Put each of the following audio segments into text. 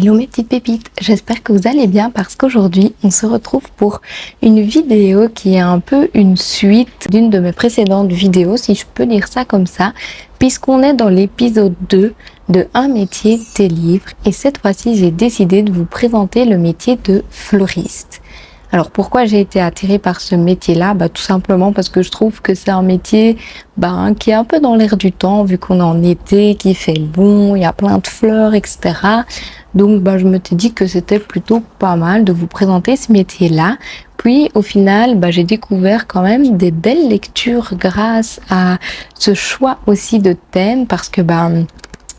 Hello mes petites pépites, j'espère que vous allez bien parce qu'aujourd'hui on se retrouve pour une vidéo qui est un peu une suite d'une de mes précédentes vidéos, si je peux dire ça comme ça, puisqu'on est dans l'épisode 2 de Un métier, des livres, et cette fois-ci j'ai décidé de vous présenter le métier de fleuriste. Alors pourquoi j'ai été attirée par ce métier-là? Tout simplement parce que je trouve que c'est un métier qui est un peu dans l'air du temps, vu qu'on est en été, qu'il fait bon, il y a plein de fleurs, etc. Donc je me suis dit que c'était plutôt pas mal de vous présenter ce métier-là. Puis au final, j'ai découvert quand même des belles lectures grâce à ce choix aussi de thème, parce que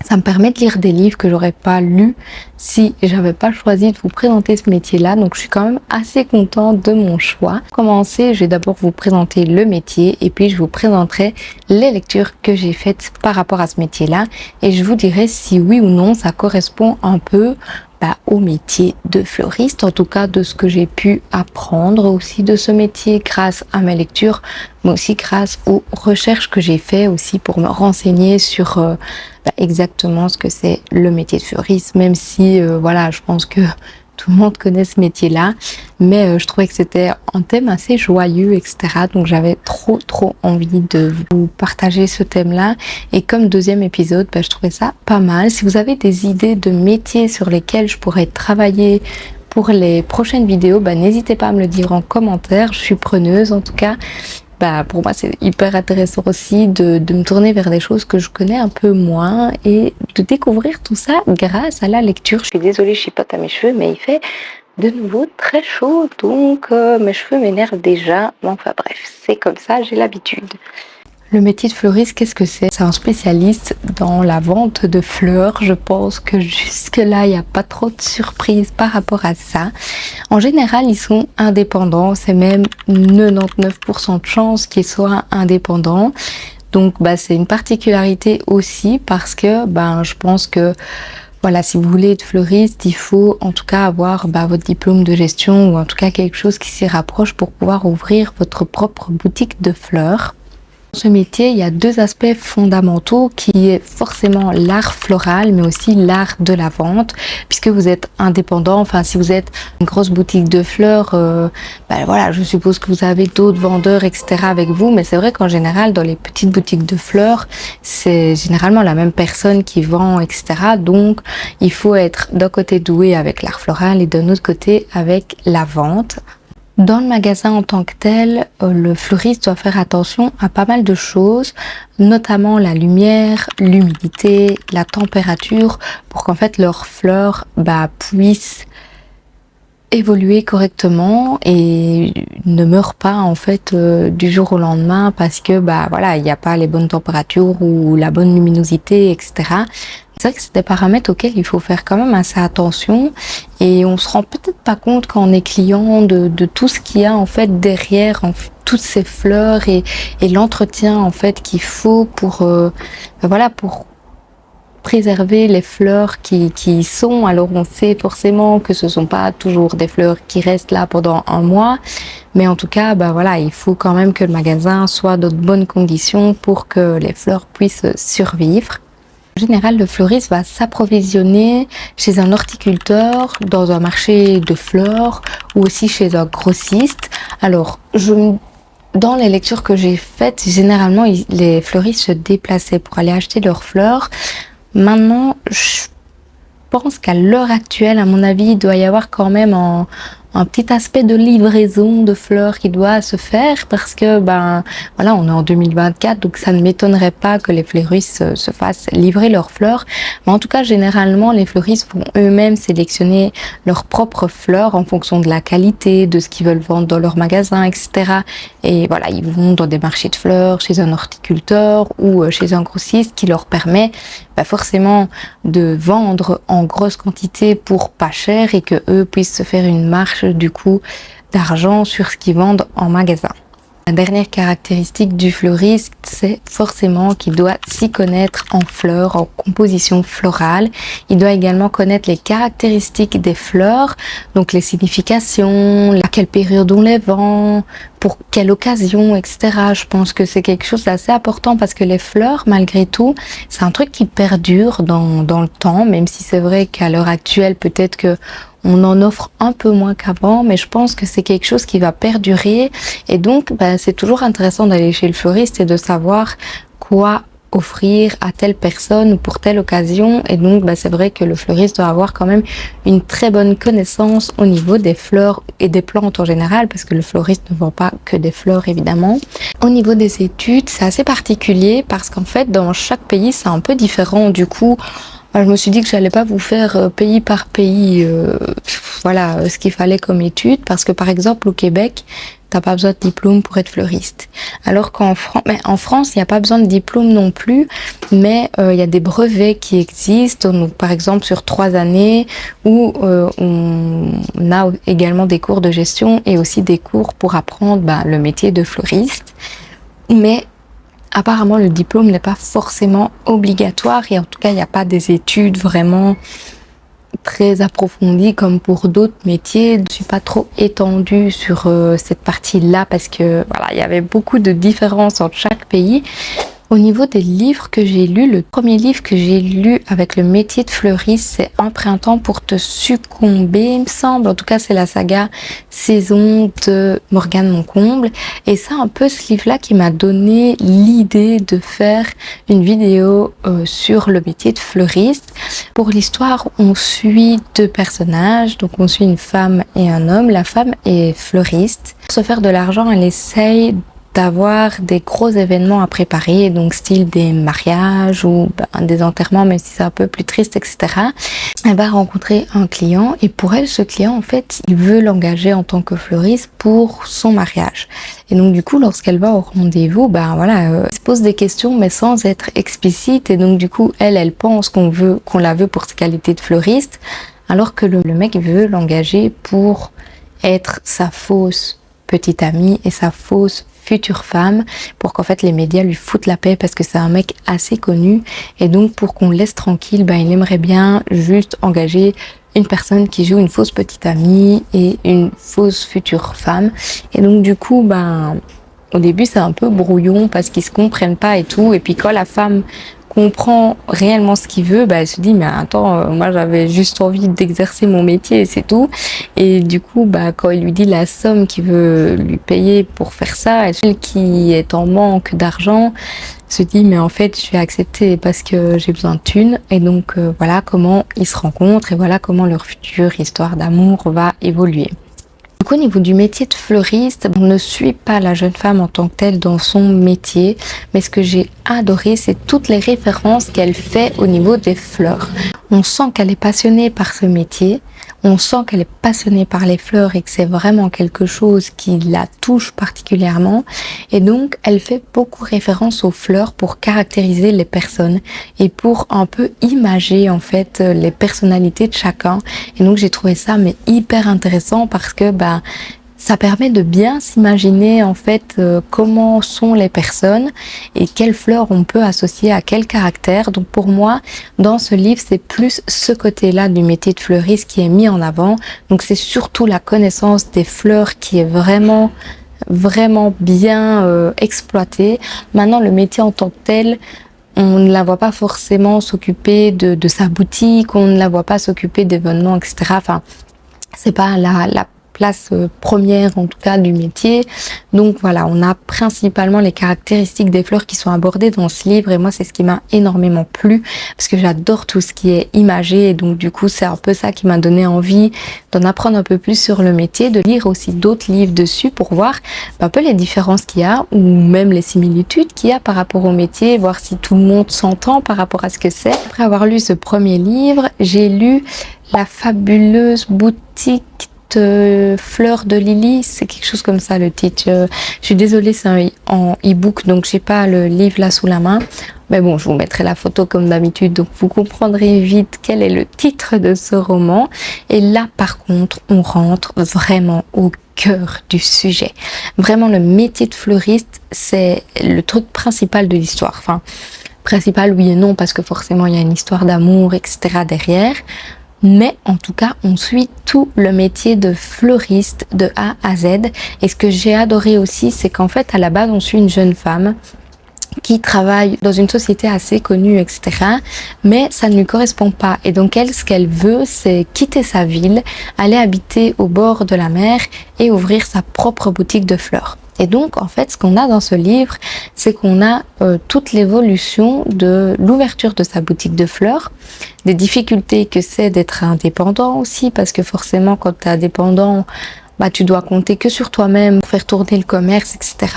ça me permet de lire des livres que j'aurais pas lus si j'avais pas choisi de vous présenter ce métier-là. Donc je suis quand même assez contente de mon choix. Pour commencer, je vais d'abord vous présenter le métier et puis je vous présenterai les lectures que j'ai faites par rapport à ce métier-là et je vous dirai si oui ou non ça correspond un peu au métier de fleuriste, en tout cas de ce que j'ai pu apprendre aussi de ce métier grâce à mes lectures, mais aussi grâce aux recherches que j'ai fait aussi pour me renseigner sur exactement ce que c'est le métier de fleuriste, même si je pense que tout le monde connaît ce métier-là, mais je trouvais que c'était un thème assez joyeux, etc. Donc j'avais trop envie de vous partager ce thème-là. Et comme deuxième épisode, je trouvais ça pas mal. Si vous avez des idées de métiers sur lesquels je pourrais travailler pour les prochaines vidéos, n'hésitez pas à me le dire en commentaire. Je suis preneuse en tout cas. Pour moi, c'est hyper intéressant aussi de me tourner vers des choses que je connais un peu moins et de découvrir tout ça grâce à la lecture. Je suis désolée, je chipote à mes cheveux, mais il fait de nouveau très chaud, donc mes cheveux m'énervent déjà. Enfin bref, c'est comme ça, j'ai l'habitude. Le métier de fleuriste, qu'est-ce que c'est? C'est un spécialiste dans la vente de fleurs. Je pense que jusque-là, il n'y a pas trop de surprises par rapport à ça. En général, ils sont indépendants. C'est même 99% de chances qu'ils soient indépendants. Donc, c'est une particularité aussi parce que, je pense que si vous voulez être fleuriste, il faut en tout cas avoir votre diplôme de gestion ou en tout cas quelque chose qui s'y rapproche pour pouvoir ouvrir votre propre boutique de fleurs. Dans ce métier, il y a deux aspects fondamentaux qui est forcément l'art floral, mais aussi l'art de la vente, puisque vous êtes indépendant. Enfin, si vous êtes une grosse boutique de fleurs, je suppose que vous avez d'autres vendeurs, etc. avec vous, mais c'est vrai qu'en général, dans les petites boutiques de fleurs, c'est généralement la même personne qui vend, etc. Donc, il faut être d'un côté doué avec l'art floral et d'un autre côté avec la vente. Dans le magasin en tant que tel, le fleuriste doit faire attention à pas mal de choses, notamment la lumière, l'humidité, la température, pour qu'en fait leurs fleurs puissent évoluer correctement et ne meurent pas en fait du jour au lendemain parce que il n'y a pas les bonnes températures ou la bonne luminosité, etc. C'est vrai que c'est des paramètres auxquels il faut faire quand même assez attention et on se rend peut-être pas compte quand on est client de tout ce qu'il y a en fait derrière toutes ces fleurs et l'entretien en fait qu'il faut pour préserver les fleurs qui y sont. Alors on sait forcément que ce sont pas toujours des fleurs qui restent là pendant un mois, mais en tout cas il faut quand même que le magasin soit dans de bonnes conditions pour que les fleurs puissent survivre. En général, le fleuriste va s'approvisionner chez un horticulteur, dans un marché de fleurs ou aussi chez un grossiste. Alors, dans les lectures que j'ai faites, généralement, les fleuristes se déplaçaient pour aller acheter leurs fleurs. Maintenant, je pense qu'à l'heure actuelle, à mon avis, il doit y avoir quand même un petit aspect de livraison de fleurs qui doit se faire parce que on est en 2024, donc ça ne m'étonnerait pas que les fleuristes se fassent livrer leurs fleurs. Mais en tout cas, généralement, les fleuristes vont eux-mêmes sélectionner leurs propres fleurs en fonction de la qualité, de ce qu'ils veulent vendre dans leur magasin, etc. Et ils vont dans des marchés de fleurs, chez un horticulteur ou chez un grossiste qui leur permet forcément de vendre en grosse quantité pour pas cher et que eux puissent se faire une marge du coup d'argent sur ce qu'ils vendent en magasin. La dernière caractéristique du fleuriste, c'est forcément qu'il doit s'y connaître en fleurs, en composition florale. Il doit également connaître les caractéristiques des fleurs, donc les significations, à quelle période on les vend, pour quelle occasion, etc. Je pense que c'est quelque chose d'assez important parce que les fleurs, malgré tout, c'est un truc qui perdure dans le temps, même si c'est vrai qu'à l'heure actuelle, peut-être que on en offre un peu moins qu'avant, mais je pense que c'est quelque chose qui va perdurer. Et donc, c'est toujours intéressant d'aller chez le fleuriste et de savoir quoi offrir à telle personne ou pour telle occasion. Et donc, c'est vrai que le fleuriste doit avoir quand même une très bonne connaissance au niveau des fleurs et des plantes en général, parce que le fleuriste ne vend pas que des fleurs, évidemment. Au niveau des études, c'est assez particulier parce qu'en fait, dans chaque pays, c'est un peu différent. Du coup, je me suis dit que j'allais pas vous faire pays par pays, ce qu'il fallait comme étude, parce que par exemple au Québec, t'as pas besoin de diplôme pour être fleuriste. Alors en France, il n'y a pas besoin de diplôme non plus, mais il y a des brevets qui existent, donc par exemple sur 3 années, où on a également des cours de gestion et aussi des cours pour apprendre le métier de fleuriste. Mais apparemment, le diplôme n'est pas forcément obligatoire et en tout cas, il n'y a pas des études vraiment très approfondies comme pour d'autres métiers. Je ne suis pas trop étendue sur cette partie-là parce que il y avait beaucoup de différences entre chaque pays. Au niveau des livres que j'ai lus, le premier livre que j'ai lu avec le métier de fleuriste, c'est Un printemps pour te succomber, il me semble. En tout cas, c'est la saga Saison de Morgane Moncomble. Et c'est un peu ce livre-là qui m'a donné l'idée de faire une vidéo sur le métier de fleuriste. Pour l'histoire, on suit 2 personnages. Donc, on suit une femme et un homme. La femme est fleuriste. Pour se faire de l'argent, elle essaye d'avoir des gros événements à préparer, donc style des mariages ou des enterrements, même si c'est un peu plus triste, etc. Elle va rencontrer un client et pour elle, ce client, en fait, il veut l'engager en tant que fleuriste pour son mariage. Et donc, du coup, lorsqu'elle va au rendez-vous, elle se pose des questions, mais sans être explicite. Et donc, du coup, elle pense qu'on la veut pour ses qualités de fleuriste, alors que le mec veut l'engager pour être sa fausse petite amie et sa fausse future femme, pour qu'en fait les médias lui foutent la paix parce que c'est un mec assez connu et donc pour qu'on le laisse tranquille, il aimerait bien juste engager une personne qui joue une fausse petite amie et une fausse future femme. Et donc du coup, au début c'est un peu brouillon parce qu'ils se comprennent pas et tout, et puis quand la femme comprend réellement ce qu'il veut, elle se dit mais attends, moi j'avais juste envie d'exercer mon métier et c'est tout. Et du coup, quand il lui dit la somme qu'il veut lui payer pour faire ça, elle qui est en manque d'argent se dit mais en fait je vais accepter parce que j'ai besoin de thunes. Et donc voilà comment ils se rencontrent et voilà comment leur future histoire d'amour va évoluer. Du coup, au niveau du métier de fleuriste, on ne suit pas la jeune femme en tant que telle dans son métier, mais ce que j'ai adoré, c'est toutes les références qu'elle fait au niveau des fleurs. On sent qu'elle est passionnée par ce métier, on sent qu'elle est passionnée par les fleurs et que c'est vraiment quelque chose qui la touche particulièrement. Et donc, elle fait beaucoup référence aux fleurs pour caractériser les personnes et pour un peu imager en fait les personnalités de chacun. Et donc, j'ai trouvé ça hyper intéressant parce que ça permet de bien s'imaginer en fait comment sont les personnes et quelles fleurs on peut associer à quel caractère. Donc pour moi, dans ce livre, c'est plus ce côté-là du métier de fleuriste qui est mis en avant. Donc c'est surtout la connaissance des fleurs qui est vraiment bien exploitée. Maintenant, le métier en tant que tel, on ne la voit pas forcément s'occuper de sa boutique, on ne la voit pas s'occuper d'événements, etc. Enfin, c'est pas la place première en tout cas du métier. Donc voilà, on a principalement les caractéristiques des fleurs qui sont abordées dans ce livre et moi c'est ce qui m'a énormément plu parce que j'adore tout ce qui est imagé et donc du coup c'est un peu ça qui m'a donné envie d'en apprendre un peu plus sur le métier, de lire aussi d'autres livres dessus pour voir un peu les différences qu'il y a ou même les similitudes qu'il y a par rapport au métier, voir si tout le monde s'entend par rapport à ce que c'est. Après avoir lu ce premier livre, j'ai lu La fabuleuse boutique Fleurs de Lily, c'est quelque chose comme ça le titre. Je suis désolée, c'est en e-book, donc j'ai pas le livre là sous la main. Mais bon, je vous mettrai la photo comme d'habitude, donc vous comprendrez vite quel est le titre de ce roman. Et là, par contre, on rentre vraiment au cœur du sujet. Vraiment, le métier de fleuriste, c'est le truc principal de l'histoire. Enfin, principal, oui et non, parce que forcément, il y a une histoire d'amour, etc. derrière. Mais en tout cas, on suit tout le métier de fleuriste de A à Z. Et ce que j'ai adoré aussi, c'est qu'en fait, à la base, on suit une jeune femme qui travaille dans une société assez connue, etc. Mais ça ne lui correspond pas. Et donc elle, ce qu'elle veut, c'est quitter sa ville, aller habiter au bord de la mer et ouvrir sa propre boutique de fleurs. Et donc, en fait, ce qu'on a dans ce livre, c'est qu'on a toute l'évolution de l'ouverture de sa boutique de fleurs, des difficultés que c'est d'être indépendant aussi, parce que forcément, quand tu es indépendant, bah, tu dois compter que sur toi-même pour faire tourner le commerce, etc.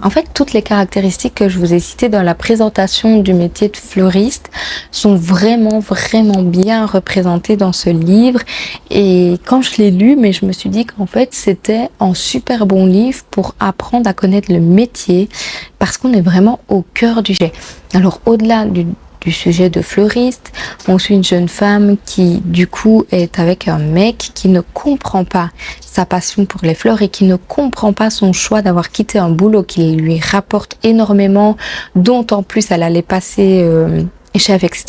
En fait, toutes les caractéristiques que je vous ai citées dans la présentation du métier de fleuriste sont vraiment, vraiment bien représentées dans ce livre. Et quand je l'ai lu, mais je me suis dit qu'en fait, c'était un super bon livre pour apprendre à connaître le métier parce qu'on est vraiment au cœur du sujet. Alors, au-delà du sujet de fleuriste, on suit une jeune femme qui du coup est avec un mec qui ne comprend pas sa passion pour les fleurs et qui ne comprend pas son choix d'avoir quitté un boulot qui lui rapporte énormément, dont en plus elle allait passer chef, etc.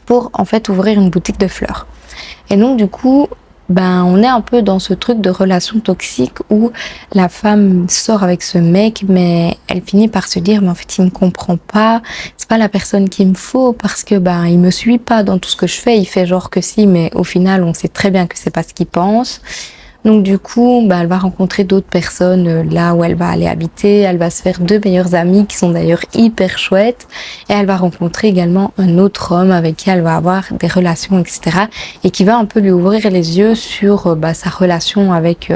pour en fait ouvrir une boutique de fleurs. Et donc du coup, on est un peu dans ce truc de relation toxique où la femme sort avec ce mec, mais elle finit par se dire, mais en fait, il me comprend pas, c'est pas la personne qu'il me faut parce que, il me suit pas dans tout ce que je fais, il fait genre que si, mais au final, on sait très bien que c'est pas ce qu'il pense. Donc du coup, elle va rencontrer d'autres personnes là où elle va aller habiter. Elle va se faire 2 meilleures amies qui sont d'ailleurs hyper chouettes. Et elle va rencontrer également un autre homme avec qui elle va avoir des relations, etc. Et qui va un peu lui ouvrir les yeux sur sa relation avec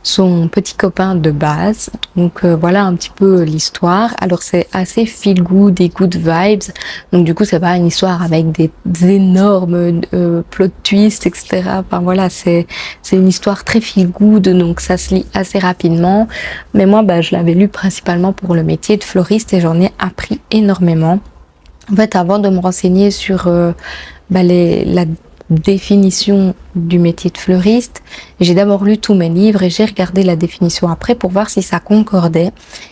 son petit copain de base. Donc voilà un petit peu l'histoire. Alors c'est assez feel good, des good vibes. Donc du coup c'est pas une histoire avec des énormes plot twists, etc. Enfin voilà, c'est une histoire très feel good, donc ça se lit assez rapidement. Mais moi je l'avais lu principalement pour le métier de fleuriste et j'en ai appris énormément. En fait, avant de me renseigner sur la définition du métier de fleuriste, j'ai d'abord lu tous mes livres et j'ai regardé la définition après pour voir si ça concordait.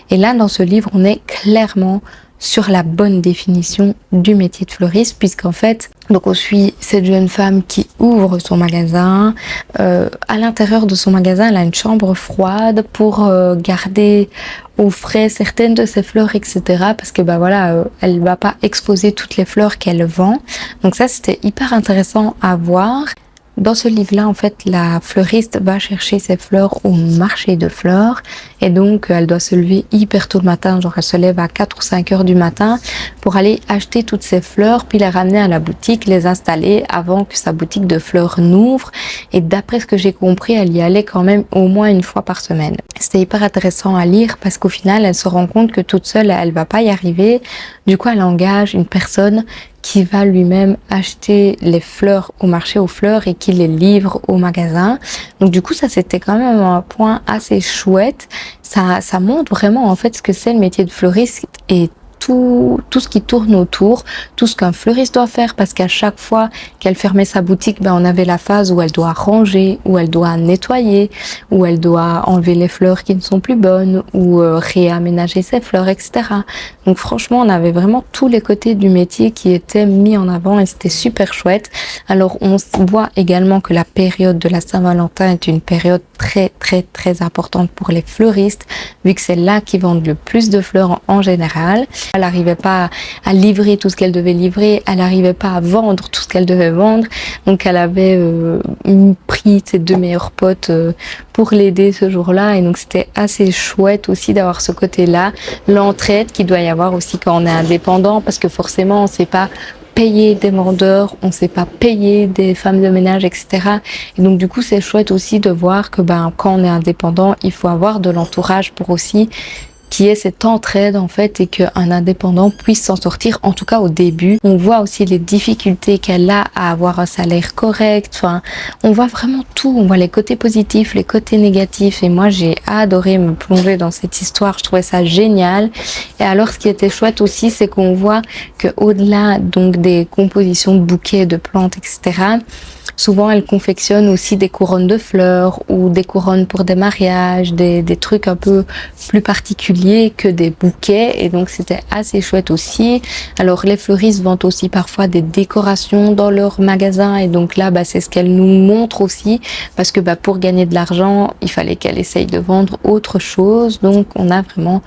Et là, dans ce livre, on est clairement sur la bonne définition du métier de fleuriste, puisqu'en fait, donc on suit cette jeune femme qui ouvre son magasin. À l'intérieur de son magasin, elle a une chambre froide pour garder au frais certaines de ses fleurs, etc. Parce que elle va pas exposer toutes les fleurs qu'elle vend. Donc ça, c'était hyper intéressant à voir. Dans ce livre-là, en fait, la fleuriste va chercher ses fleurs au marché de fleurs et donc elle doit se lever hyper tôt le matin, genre elle se lève à 4 ou 5 heures du matin pour aller acheter toutes ces fleurs, puis les ramener à la boutique, les installer avant que sa boutique de fleurs n'ouvre. Et d'après ce que j'ai compris, elle y allait quand même au moins une fois par semaine. C'était hyper intéressant à lire parce qu'au final, elle se rend compte que toute seule, elle va pas y arriver. Du coup, elle engage une personne qui va lui-même acheter les fleurs au marché aux fleurs et qui les livre au magasin. Donc du coup, ça c'était quand même un point assez chouette. Ça montre vraiment en fait ce que c'est le métier de fleuriste et tout ce qui tourne autour, tout ce qu'un fleuriste doit faire, parce qu'à chaque fois qu'elle fermait sa boutique, on avait la phase où elle doit ranger, où elle doit nettoyer, où elle doit enlever les fleurs qui ne sont plus bonnes, ou réaménager ses fleurs, etc. Donc franchement, on avait vraiment tous les côtés du métier qui étaient mis en avant et c'était super chouette. Alors on voit également que la période de la Saint-Valentin est une période très très très importante pour les fleuristes, vu que c'est là qu'ils vendent le plus de fleurs en général. Elle n'arrivait pas à livrer tout ce qu'elle devait livrer, elle n'arrivait pas à vendre tout ce qu'elle devait vendre. Donc elle avait pris ses 2 meilleurs potes pour l'aider ce jour-là. Et donc c'était assez chouette aussi d'avoir ce côté-là, l'entraide qu'il doit y avoir aussi quand on est indépendant, parce que forcément on ne sait pas payer des vendeurs, on sait pas payer des femmes de ménage, etc. Et donc du coup c'est chouette aussi de voir que quand on est indépendant, il faut avoir de l'entourage pour aussi qui est cette entraide en fait et qu'un indépendant puisse s'en sortir, en tout cas au début. On voit aussi les difficultés qu'elle a à avoir un salaire correct, enfin on voit vraiment tout, on voit les côtés positifs, les côtés négatifs et moi j'ai adoré me plonger dans cette histoire, je trouvais ça génial Et alors, ce qui était chouette aussi, c'est qu'on voit que au-delà donc des compositions de bouquets, de plantes, etc., souvent, elle confectionne aussi des couronnes de fleurs ou des couronnes pour des mariages, des trucs un peu plus particuliers que des bouquets. Et donc, c'était assez chouette aussi. Alors, les fleuristes vendent aussi parfois des décorations dans leur magasin. Et donc là, c'est ce qu'elle nous montre aussi. Parce que pour gagner de l'argent, il fallait qu'elle essaye de vendre autre chose. Donc, on a vraiment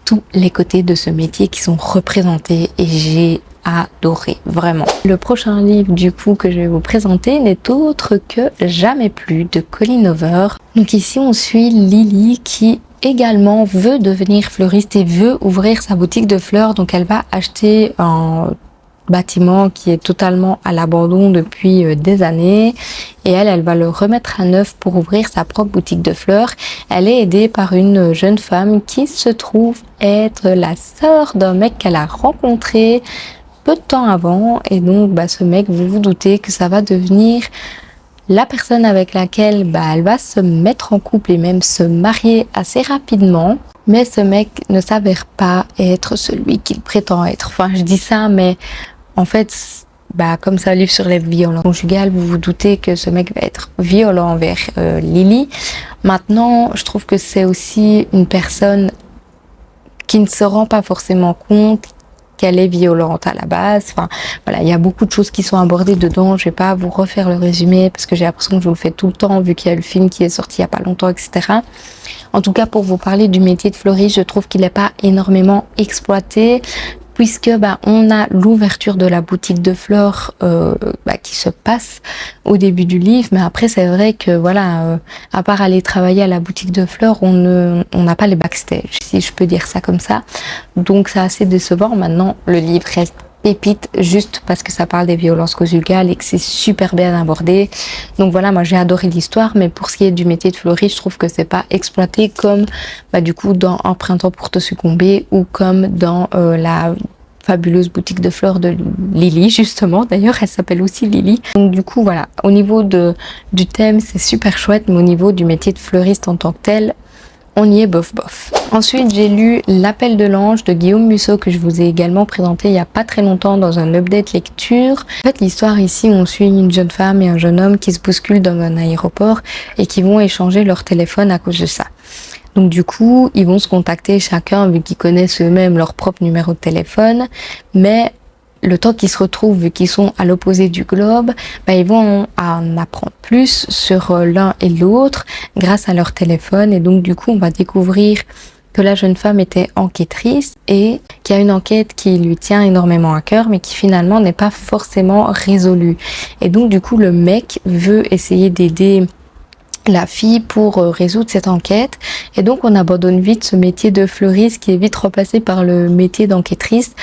tous les côtés de ce métier qui sont représentés. Et j'ai adoré, vraiment. Le prochain livre du coup que je vais vous présenter n'est autre que Jamais plus de Colleen Hoover. Donc ici on suit Lily qui également veut devenir fleuriste et veut ouvrir sa boutique de fleurs. Donc elle va acheter un bâtiment qui est totalement à l'abandon depuis des années et elle va le remettre à neuf pour ouvrir sa propre boutique de fleurs. Elle est aidée par une jeune femme qui se trouve être la sœur d'un mec qu'elle a rencontré peu de temps avant et donc ce mec, vous vous doutez que ça va devenir la personne avec laquelle elle va se mettre en couple et même se marier assez rapidement. Mais ce mec ne s'avère pas être celui qu'il prétend être. Enfin, je dis ça, mais en fait, comme ça livre sur les violences conjugales, vous vous doutez que ce mec va être violent envers Lily. Maintenant, je trouve que c'est aussi une personne qui ne se rend pas forcément compte qu'elle est violente à la base. Enfin, voilà, il y a beaucoup de choses qui sont abordées dedans. Je vais pas vous refaire le résumé parce que j'ai l'impression que je vous le fais tout le temps vu qu'il y a le film qui est sorti il y a pas longtemps, etc. En tout cas, pour vous parler du métier de fleuriste, je trouve qu'il n'est pas énormément exploité puisque on a l'ouverture de la boutique de fleurs qui se passe au début du livre, mais après c'est vrai que à part aller travailler à la boutique de fleurs, on n'a pas les backstage, si je peux dire ça comme ça. Donc c'est assez décevant. Maintenant, le livre reste pépite juste parce que ça parle des violences conjugales et que c'est super bien abordé. Donc voilà, moi j'ai adoré l'histoire, mais pour ce qui est du métier de fleuriste, je trouve que c'est pas exploité comme du coup dans Un printemps pour te succomber ou comme dans la fabuleuse boutique de fleurs de Lily, justement. D'ailleurs, elle s'appelle aussi Lily. Donc du coup, voilà, au niveau du thème, c'est super chouette, mais au niveau du métier de fleuriste en tant que tel, on y est bof bof. Ensuite, j'ai lu L'appel de l'ange de Guillaume Musso que je vous ai également présenté il y a pas très longtemps dans un update lecture. En fait, l'histoire ici, on suit une jeune femme et un jeune homme qui se bousculent dans un aéroport et qui vont échanger leur téléphone à cause de ça. Donc du coup, ils vont se contacter chacun vu qu'ils connaissent eux-mêmes leur propre numéro de téléphone, mais le temps qu'ils se retrouvent, vu qu'ils sont à l'opposé du globe, ils vont en apprendre plus sur l'un et l'autre grâce à leur téléphone. Et donc, du coup, on va découvrir que la jeune femme était enquêtrice et qu'il y a une enquête qui lui tient énormément à cœur, mais qui finalement n'est pas forcément résolue. Et donc, du coup, le mec veut essayer d'aider la fille pour résoudre cette enquête et donc on abandonne vite ce métier de fleuriste qui est vite remplacé par le métier d'enquêtrice.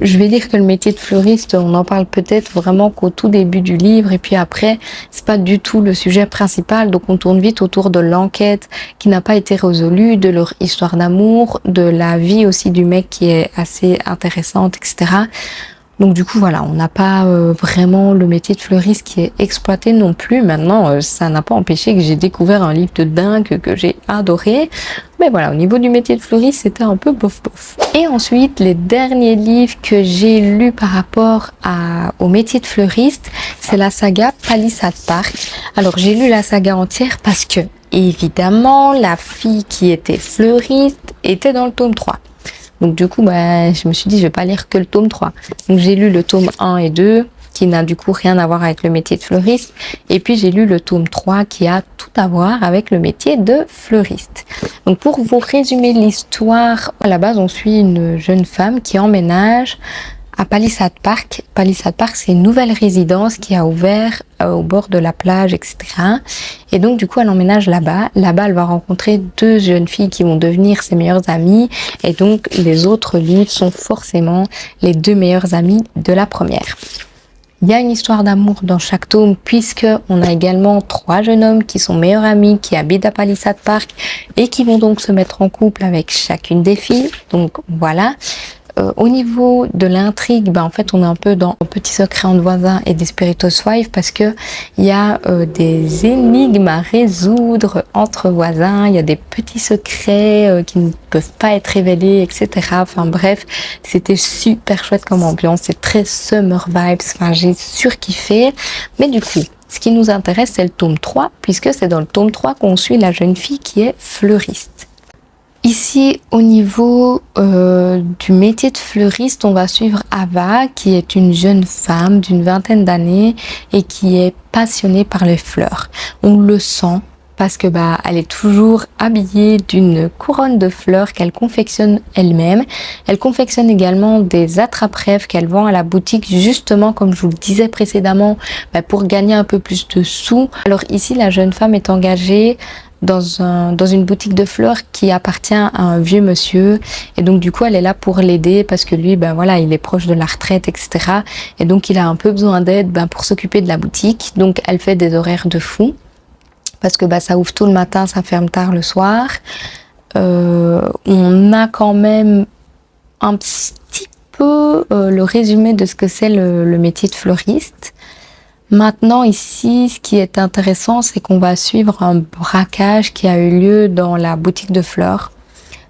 Je vais dire que le métier de fleuriste, on en parle peut-être vraiment qu'au tout début du livre et puis après c'est pas du tout le sujet principal, donc on tourne vite autour de l'enquête qui n'a pas été résolue, de leur histoire d'amour, de la vie aussi du mec qui est assez intéressante, etc. Donc du coup voilà, on n'a pas vraiment le métier de fleuriste qui est exploité non plus. Maintenant, ça n'a pas empêché que j'ai découvert un livre de dingue que j'ai adoré. Mais voilà, au niveau du métier de fleuriste, c'était un peu bof bof. Et ensuite, les derniers livres que j'ai lus par rapport au métier de fleuriste, c'est la saga Palisade Park. Alors j'ai lu la saga entière parce que, évidemment, la fille qui était fleuriste était dans le tome 3. Donc du coup, je me suis dit, je vais pas lire que le tome 3. Donc j'ai lu le tome 1 et 2, qui n'a du coup rien à voir avec le métier de fleuriste. Et puis j'ai lu le tome 3, qui a tout à voir avec le métier de fleuriste. Donc pour vous résumer l'histoire, à la base, on suit une jeune femme qui emménage à Palisade Park. Palisade Park, c'est une nouvelle résidence qui a ouvert au bord de la plage, etc. Et donc, du coup, elle emménage là-bas. Là-bas, elle va rencontrer deux jeunes filles qui vont devenir ses meilleures amies. Et donc, les autres livres sont forcément les deux meilleures amies de la première. Il y a une histoire d'amour dans chaque tome puisque on a également trois jeunes hommes qui sont meilleurs amis, qui habitent à Palisade Park et qui vont donc se mettre en couple avec chacune des filles. Donc, voilà. Au niveau de l'intrigue, en fait, on est un peu dans Petit secret entre voisins et Desperados 5 parce que il y a des énigmes à résoudre entre voisins, il y a des petits secrets qui ne peuvent pas être révélés, etc. Enfin bref, c'était super chouette comme ambiance, c'est très summer vibes, enfin j'ai surkiffé. Mais du coup, ce qui nous intéresse, c'est le tome 3, puisque c'est dans le tome 3 qu'on suit la jeune fille qui est fleuriste. Ici, au niveau du métier de fleuriste, on va suivre Ava, qui est une jeune femme d'une vingtaine d'années et qui est passionnée par les fleurs. On le sent parce que elle est toujours habillée d'une couronne de fleurs qu'elle confectionne elle-même. Elle confectionne également des attrape-rêves qu'elle vend à la boutique, justement comme je vous le disais précédemment, pour gagner un peu plus de sous. Alors ici, la jeune femme est engagée dans une boutique de fleurs qui appartient à un vieux monsieur, et donc du coup elle est là pour l'aider parce que lui il est proche de la retraite, etc. Et donc il a un peu besoin d'aide pour s'occuper de la boutique. Donc elle fait des horaires de fou parce que ça ouvre tôt le matin, ça ferme tard le soir. On a quand même un petit peu le résumé de ce que c'est le métier de fleuriste. Maintenant ici, ce qui est intéressant, c'est qu'on va suivre un braquage qui a eu lieu dans la boutique de fleurs.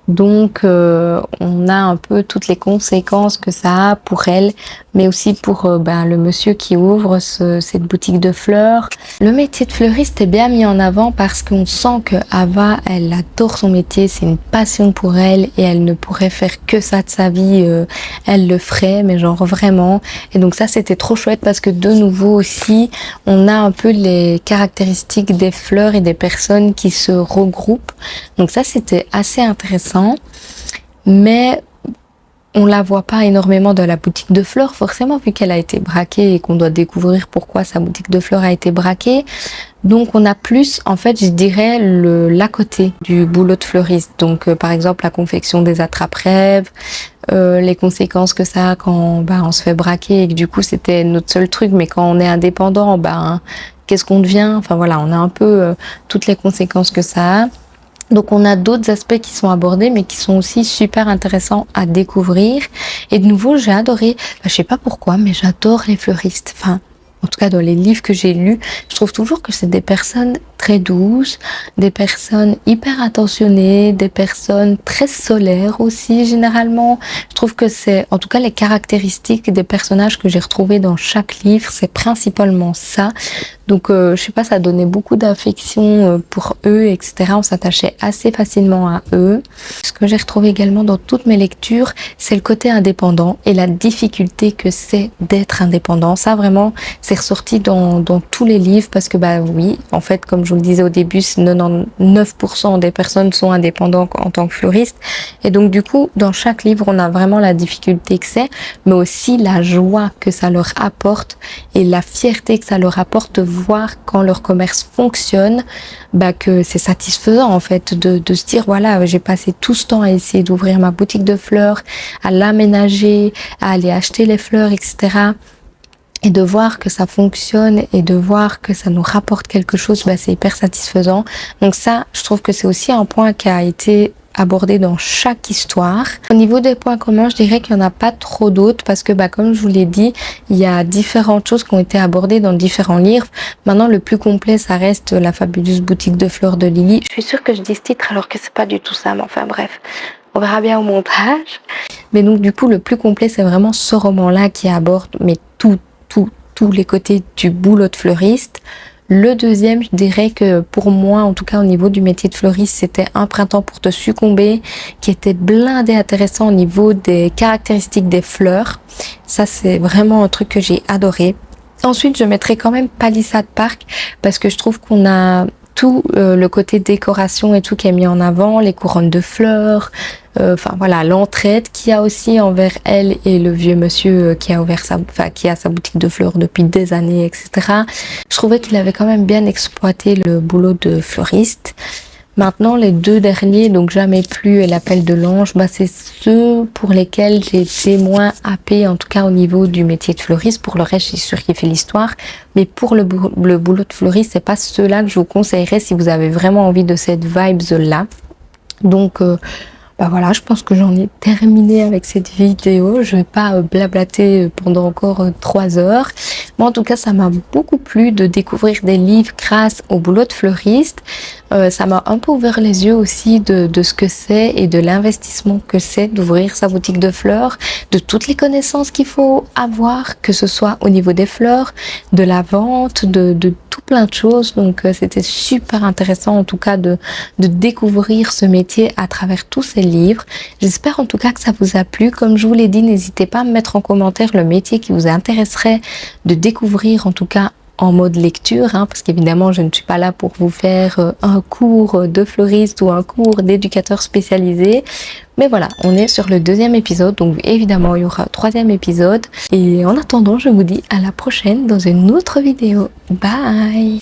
Donc on a un peu toutes les conséquences que ça a pour elle, mais aussi pour le monsieur qui ouvre cette boutique de fleurs. Le métier de fleuriste est bien mis en avant parce qu'on sent que Ava, elle adore son métier, c'est une passion pour elle et elle ne pourrait faire que ça de sa vie, elle le ferait, mais genre vraiment. Et donc ça, c'était trop chouette parce que de nouveau aussi, on a un peu les caractéristiques des fleurs et des personnes qui se regroupent. Donc ça, c'était assez intéressant. Mais on la voit pas énormément dans la boutique de fleurs, forcément, vu qu'elle a été braquée et qu'on doit découvrir pourquoi sa boutique de fleurs a été braquée. Donc on a plus, en fait, je dirais, l'à côté du boulot de fleuriste. Donc par exemple, la confection des attrape-rêves, les conséquences que ça a quand on se fait braquer et que du coup c'était notre seul truc, mais quand on est indépendant, qu'est-ce qu'on devient? Enfin voilà, on a un peu toutes les conséquences que ça a. Donc on a d'autres aspects qui sont abordés mais qui sont aussi super intéressants à découvrir. Et de nouveau, j'ai adoré, je sais pas pourquoi, mais j'adore les fleuristes. Enfin, en tout cas dans les livres que j'ai lus, je trouve toujours que c'est des personnes très douces, des personnes hyper attentionnées, des personnes très solaires aussi généralement. Je trouve que c'est, en tout cas les caractéristiques des personnages que j'ai retrouvés dans chaque livre, c'est principalement ça. Donc je sais pas, ça donnait beaucoup d'affection pour eux, etc. On s'attachait assez facilement à eux. Ce que j'ai retrouvé également dans toutes mes lectures, c'est le côté indépendant et la difficulté que c'est d'être indépendant. Ça vraiment, c'est ressorti dans tous les livres parce que oui, en fait, comme je vous le disais au début, 99% des personnes sont indépendantes en tant que fleuristes. Et donc du coup, dans chaque livre, on a vraiment la difficulté que c'est, mais aussi la joie que ça leur apporte et la fierté que ça leur apporte de voir quand leur commerce fonctionne, que c'est satisfaisant en fait de se dire voilà, j'ai passé tout ce temps à essayer d'ouvrir ma boutique de fleurs, à l'aménager, à aller acheter les fleurs, etc. Et de voir que ça fonctionne et de voir que ça nous rapporte quelque chose, c'est hyper satisfaisant. Donc ça, je trouve que c'est aussi un point qui a été abordé dans chaque histoire. Au niveau des points communs, je dirais qu'il n'y en a pas trop d'autres parce que comme je vous l'ai dit, il y a différentes choses qui ont été abordées dans différents livres. Maintenant, le plus complet, ça reste La fabuleuse boutique de fleurs de Lily. Je suis sûre que je dis ce titre alors que c'est pas du tout ça, mais enfin bref, on verra bien au montage. Mais donc du coup, le plus complet, c'est vraiment ce roman-là qui aborde tous les côtés du boulot de fleuriste. Le deuxième, je dirais que pour moi, en tout cas au niveau du métier de fleuriste, c'était Un printemps pour te succomber, qui était blindé intéressant au niveau des caractéristiques des fleurs. Ça, c'est vraiment un truc que j'ai adoré. Ensuite, je mettrais quand même Palisade Park, parce que je trouve qu'on a tout le côté décoration et tout qui est mis en avant, les couronnes de fleurs, l'entraide qu'il y a aussi envers elle et le vieux monsieur qui a sa boutique de fleurs depuis des années, etc. Je trouvais qu'il avait quand même bien exploité le boulot de fleuriste. Maintenant, les deux derniers, donc Jamais plus et L'appel de l'ange, c'est ceux pour lesquels j'ai été moins happée, en tout cas au niveau du métier de fleuriste. Pour le reste, j'ai surkiffé l'histoire. Mais pour le boulot de fleuriste, c'est pas ceux-là que je vous conseillerais si vous avez vraiment envie de cette vibes-là. Donc, Bah voilà, je pense que j'en ai terminé avec cette vidéo. Je vais pas blablater pendant encore 3 heures. Moi, en tout cas, ça m'a beaucoup plu de découvrir des livres grâce au boulot de fleuriste. Ça m'a un peu ouvert les yeux aussi de ce que c'est et de l'investissement que c'est d'ouvrir sa boutique de fleurs, de toutes les connaissances qu'il faut avoir, que ce soit au niveau des fleurs, de la vente, de tout plein de choses. Donc, c'était super intéressant en tout cas de découvrir ce métier à travers tous ces livres. J'espère en tout cas que ça vous a plu. Comme je vous l'ai dit, n'hésitez pas à me mettre en commentaire le métier qui vous intéresserait de découvrir, en tout cas en mode lecture, parce qu'évidemment je ne suis pas là pour vous faire un cours de fleuriste ou un cours d'éducateur spécialisé. Mais voilà, on est sur le 2e épisode, donc évidemment il y aura un 3e épisode. Et en attendant, je vous dis à la prochaine dans une autre vidéo. Bye!